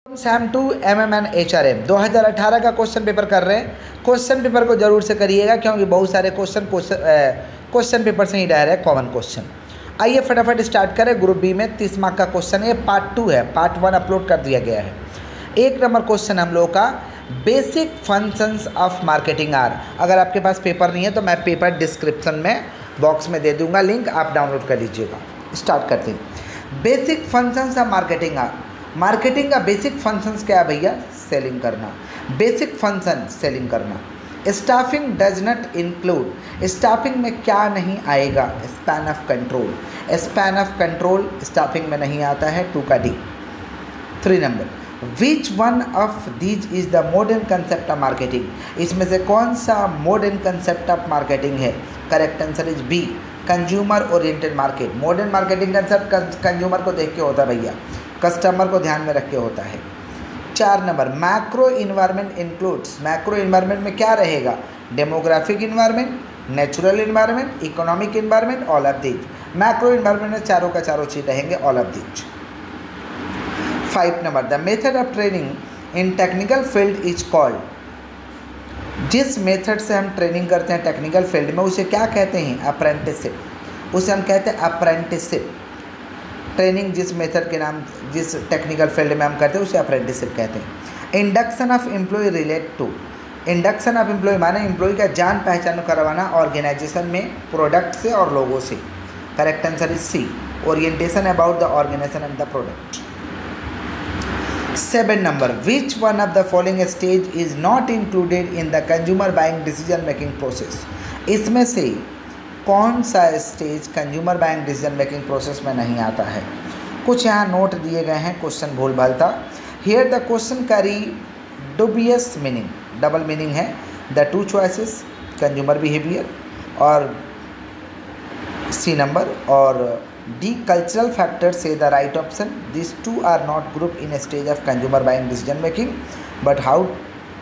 Sam 2 MMN HRM 2018 का question paper कर रहे हैं। क्वेश्चन पेपर को जरूर से करिएगा क्योंकि बहुत सारे क्वेश्चन पेपर से ही डायरेक्ट है कॉमन क्वेश्चन। आइए फटाफट स्टार्ट करें। ग्रुप बी में 30 मार्क का क्वेश्चन है, पार्ट 2 है, पार्ट 1 अपलोड कर दिया गया है। 1 नंबर क्वेश्चन हम लोगों का basic functions of marketing are. अगर आपके पास पेपर नहीं है तो मैं पेपर डिस्क्रिप्शन में बॉक्स में दे दूंगा लिंक, आप डाउनलोड कर लीजिएगा। स्टार्ट करते हैं। Basic functions of marketing are. Marketing का बेसिक फंक्शंस क्या है भैया? सेलिंग करना। बेसिक फंक्शन सेलिंग करना। Staffing does not include. Staffing में क्या नहीं आएगा? Span of control. Span of control staffing में नहीं आता है, 2 का D. 3 number, which one of these is the modern concept of marketing. इसमें से कौन सा मॉडर्न कंसेप्ट ऑफ मार्केटिंग है? Correct answer is B, consumer oriented market. Modern marketing concept consumer को देख के होता है भैया, कस्टमर को ध्यान में रख के होता है। 4 number, macro environment includes. Macro environment में क्या रहेगा? Demographic environment, natural environment, economic environment, all of these. Macro environment में चारों का चारों चीज रहेंगे, all of these. 5 number, the method of training in technical field is called. जिस मेथड से हम ट्रेनिंग करते हैं टेक्निकल फील्ड में उसे क्या कहते हैं? अप्रेंटिसशिप। उसे हम कहते हैं अप्रेंटिसशिप। ट्रेनिंग जिस मेथड के नाम, जिस टेक्निकल फील्ड में हम करते हैं उसे अप्रेंटिसशिप कहते हैं। Induction of employ relate to. Induction of employ माने एम्प्लॉय का जान पहचान करवाना ऑर्गेनाइजेशन में प्रोडक्ट से और लोगों से। Correct answer is C, orientation about the organisation and the product. 7 number, which one of the following stage is not included in the consumer buying decision making process. इसमें से कौन सा stage consumer buying decision making process में नहीं आता है? कुछ यहाँ नोट दिए गए हैं, क्वेश्चन भूल भाल था। Here the question carry dubious meaning, double meaning है। द 2 चॉइसेस, कंज्यूमर बिहेवियर और सी नंबर, और डी कल्चरल फैक्टर से the right option. This 2 are not group in stage of consumer buying decision making but how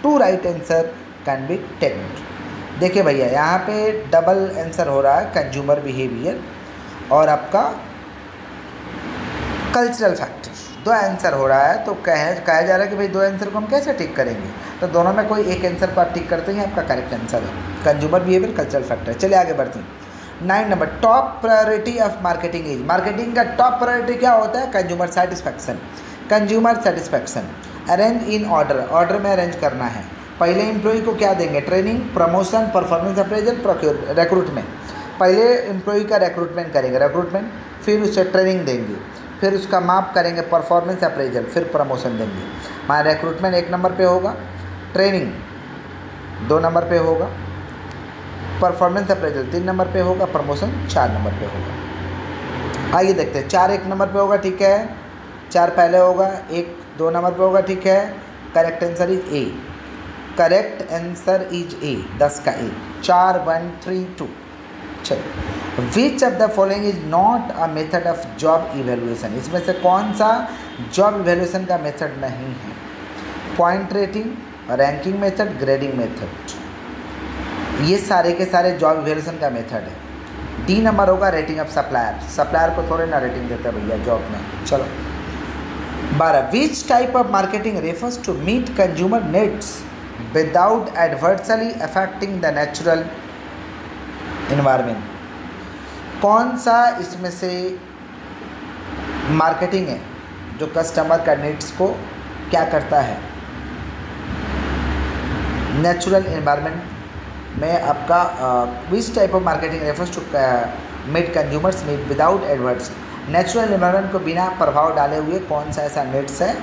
two right answer can be taken. देखिए भैया यहाँ पे double answer हो रहा है, कंज्यूमर बिहेवियर और आपका कल्चरल फैक्टर। 2 आंसर हो रहा है तो कहा जा रहा है कि भाई 2 आंसर को हम कैसे टिक करेंगे? तो दोनों में कोई एक आंसर को आप टिक करते हैं, आपका करेक्ट आंसर है कंज्यूमर बिहेवियर, कल्चरल फैक्टर। चलिए आगे बढ़ते हैं। 9 number, top priority of marketing is. Marketing का टॉप प्रायोरिटी क्या होता है? Consumer satisfaction. Consumer satisfaction. Arrange in order, order में अरेंज करना है। पहले एम्प्लॉय को क्या देंगे? Training, promotion, performance appraisal, recruitment. पहले एम्प्लॉय का रिक्रूटमेंट करेंगे, रिक्रूटमेंट, फिर उसे ट्रेनिंग देंगे, फिर उसका माप करेंगे, परफॉर्मेंस अप्रेजल, फिर प्रमोशन देंगे। हमारा रिक्रूटमेंट 1 नंबर पे होगा, ट्रेनिंग 2 नंबर पे होगा, परफॉर्मेंस अप्रेजल 3 नंबर पे होगा, प्रमोशन 4 नंबर पे होगा। आइए देखते हैं। 4 1 नंबर पे होगा, ठीक है। 4 पहले होगा, 1 2 नंबर पे होगा, ठीक है। Correct answer is a. Correct answer is a, 10 का ए। 4 1 3 2। चलो, विच of the following is not a method of job evaluation. इसमें से कौन सा जॉब इवेल्युएशन का मेथड नहीं है? Point rating, ranking method, grading method, ये सारे के सारे जॉब इवेल्युएशन का मेथड है। डी नंबर होगा रेटिंग ऑफ सप्लायर। सप्लायर को थोड़े ना रेटिंग देते भैया जॉब में। चलो 12, which type of marketing refers to meet consumer needs without adversely affecting the natural environment। कौन सा इसमें से मार्केटिंग है जो कस्टमर का नीड्स को क्या करता है? नेचुरल एनवायरनमेंट में आपका which type of marketing refers to meet consumers need without adverse. Natural environment को बिना प्रभाव डाले हुए कौन सा ऐसा नीड्स है,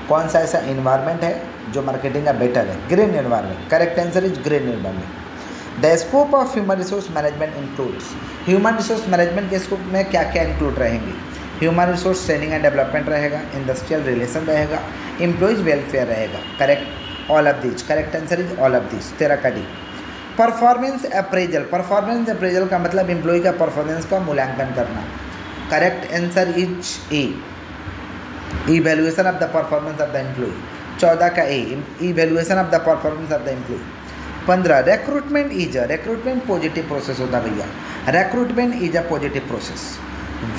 कौन सा ऐसा इन्वायरमेंट है जो मार्केटिंग का बेटर है? Green environment. Correct answer is green environment. The scope of human resource management includes. Human resource management के स्कोप में क्या क्या इंक्लूड रहेंगे? Human resource training and development रहेगा, इंडस्ट्रियल रिलेशन रहेगा, एम्प्लॉयज वेलफेयर रहेगा। Correct, all of this. Correct answer is all of this, 13 का D. Performance appraisal. Performance appraisal का मतलब एम्प्लॉय का परफॉर्मेंस का मूल्यांकन करना। Correct answer is a, evaluation of the performance of the employee. 14 का a, evaluation of the performance of the employee. 15, recruitment is a, recruitment positive process होता है भैया, recruitment is a positive process.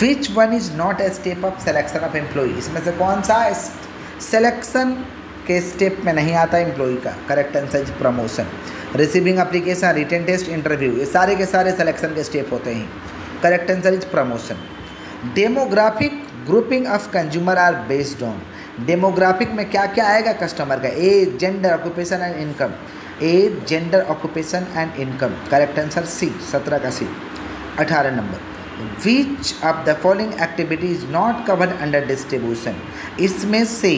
Which one is not a step of selection of employee. इसमें से कौन सा selection के step में नहीं आता एम्प्लॉय का, correct answer is promotion. Receiving application, written test, interview, ये सारे के सारे सिलेक्शन के स्टेप होते हैं, correct answer is promotion. Demographic grouping of consumer are based on, demographic में क्या क्या आएगा कस्टमर का, age, gender, occupation and income, age, gender, occupation and income, correct answer C, 17 का C. 18 number, which of the following activity is not covered under distribution, इसमें से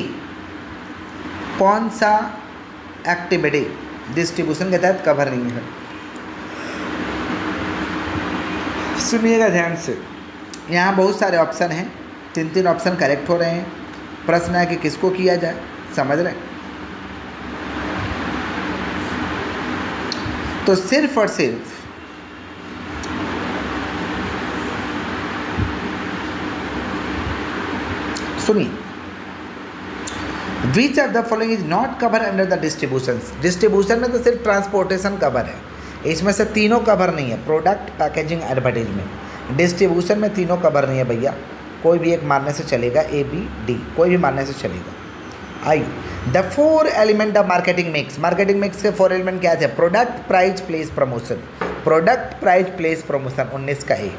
कौन सा एक्टिविटी डिस्ट्रीब्यूशन के तहत कवर नहीं है। सुनिएगा ध्यान से, यहाँ बहुत सारे ऑप्शन हैं, 3 ऑप्शन करेक्ट हो रहे हैं, प्रश्न है कि किसको किया जाए, समझ रहे हैं। तो सिर्फ और सिर्फ सुनिए, विच of the following is not cover under the distribution, distribution में तो सिर्फ ट्रांसपोर्टेशन कवर है, इसमें से तीनों कवर नहीं है, प्रोडक्ट, पैकेजिंग, एडवर्टीजमेंट। डिस्ट्रीब्यूशन में तीनों कवर नहीं है भैया, कोई भी एक मारने से चलेगा, ए बी डी, कोई भी मारने से चलेगा। I the 4 element of marketing mix, marketing mix के 4 एलिमेंट क्या थे, product, price, place, promotion, product, price, place, promotion, 19 का a.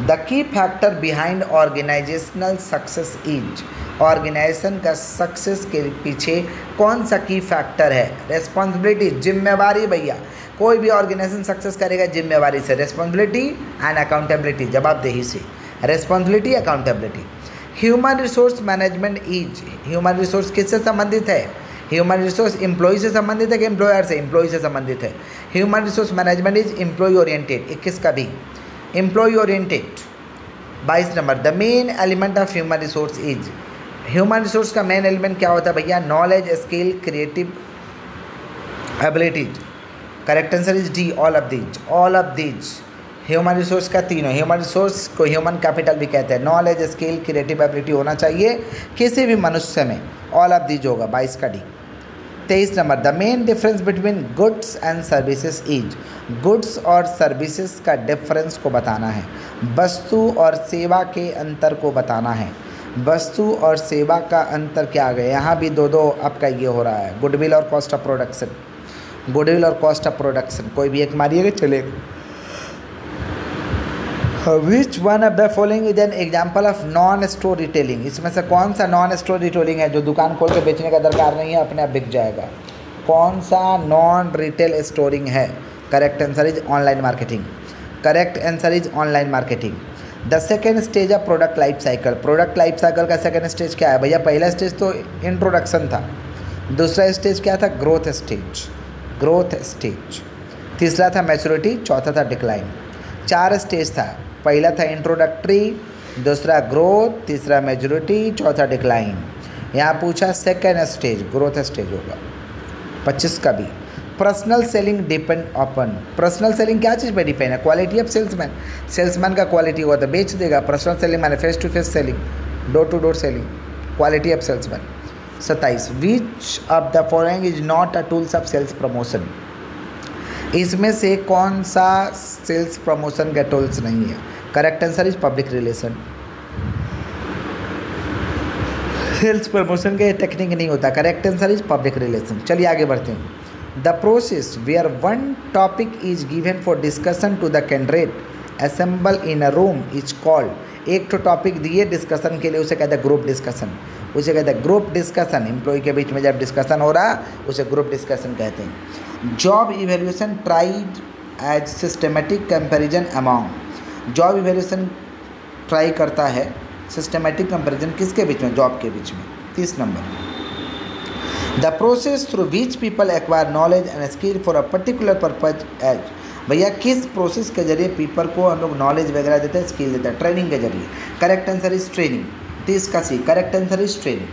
The key factor behind organizational success is, organization का सक्सेस के पीछे कौन सा की फैक्टर है, रेस्पॉन्सिबिलिटी, जिम्मेवारी भैया, कोई भी ऑर्गेनाइजेशन सक्सेस करेगा जिम्मेवारी से, रेस्पॉन्सिबिलिटी एंड अकाउंटेबिलिटी, जवाबदेही से, responsibility, accountability. Human resource management is, human resource किससे संबंधित है, ह्यूमन रिसोर्स एम्प्लॉय से संबंधित है कि एम्प्लॉयर से, एम्प्लॉय से संबंधित है। Human resource management is employ oriented, 21 का भी, employ oriented. 22 number, the main element of human resource is, human resource का मेन एलिमेंट क्या होता है भैया, knowledge, skill, creative abilities, correct answer is D, all of these, all of these. Human resource का तीनों, human resource को human capital भी कहते हैं, नॉलेज, स्किल, क्रिएटिव एबिलिटी होना चाहिए किसी भी मनुष्य में, ऑल ऑफ दीज होगा, 22 का D. 23 number, the main difference between goods and services is, goods और सर्विसेज का डिफरेंस को बताना है, वस्तु और सेवा के अंतर को बताना है, वस्तु और सेवा का अंतर क्या आ गया, यहाँ भी दो आपका ये हो रहा है, गुडविल और कॉस्ट ऑफ प्रोडक्शन, गुडविल और कॉस्ट ऑफ प्रोडक्शन, कोई भी एक मारिएगा चलेगा। Which one of the following is an example of non store retailing, इसमें से कौन सा नॉन स्टोर रिटेलिंग है जो दुकान खोल के बेचने का दरकार नहीं है, अपने आप बिक जाएगा, कौन सा नॉन रिटेल स्टोरिंग है, correct answer is online marketing, correct answer is online marketing. The second stage of product life cycle, product life cycle का सेकेंड स्टेज क्या है भैया, पहला स्टेज तो इंट्रोडक्शन था, दूसरा स्टेज क्या था, ग्रोथ स्टेज, ग्रोथ स्टेज, तीसरा था मैच्योरिटी, चौथा था डिक्लाइन, 4 स्टेज था, पहला था इंट्रोडक्टरी, दूसरा ग्रोथ, तीसरा मेजोरिटी, चौथा डिक्लाइन। यहाँ पूछा सेकेंड स्टेज, ग्रोथ स्टेज होगा, 25 का भी। Personal selling depend upon, personal selling क्या चीज़ पे डिपेंड है, क्वालिटी ऑफ सेल्समैन, सेल्समैन का क्वालिटी हुआ तो बेच देगा, पर्सनल सेलिंग माने face to face selling, door to door selling, quality of salesman. 27, which of the following is not a tools of sales promotion, इसमें से कौन सा सेल्स प्रमोशन का टूल्स नहीं है, correct answer is public relation, sales promotion के technique नहीं होता, correct answer is public relation. चलिए आगे बढ़ते हैं। The process where one topic is given for discussion to the candidate assemble in a room is called, एक तो topic दिए डिस्कशन के लिए, उसे कहते हैं ग्रुप डिस्कशन, उसे कहते हैं ग्रुप डिस्कशन, एम्प्लॉय के बीच में जब डिस्कशन हो रहा उसे ग्रुप डिस्कशन कहते हैं। Job evaluation tried as systematic comparison among, job evaluation try करता है सिस्टमेटिक कंपैरिजन किसके बीच में, जॉब के बीच में। 30 number, the process through which people acquire knowledge and skill for a particular purpose as, भैया किस प्रोसेस के जरिए पीपल को हम लोग नॉलेज वगैरह देते हैं, स्किल देते हैं, ट्रेनिंग के जरिए, करेक्ट आंसर इज ट्रेनिंग। 30 का सी, करेक्ट आंसर इज ट्रेनिंग।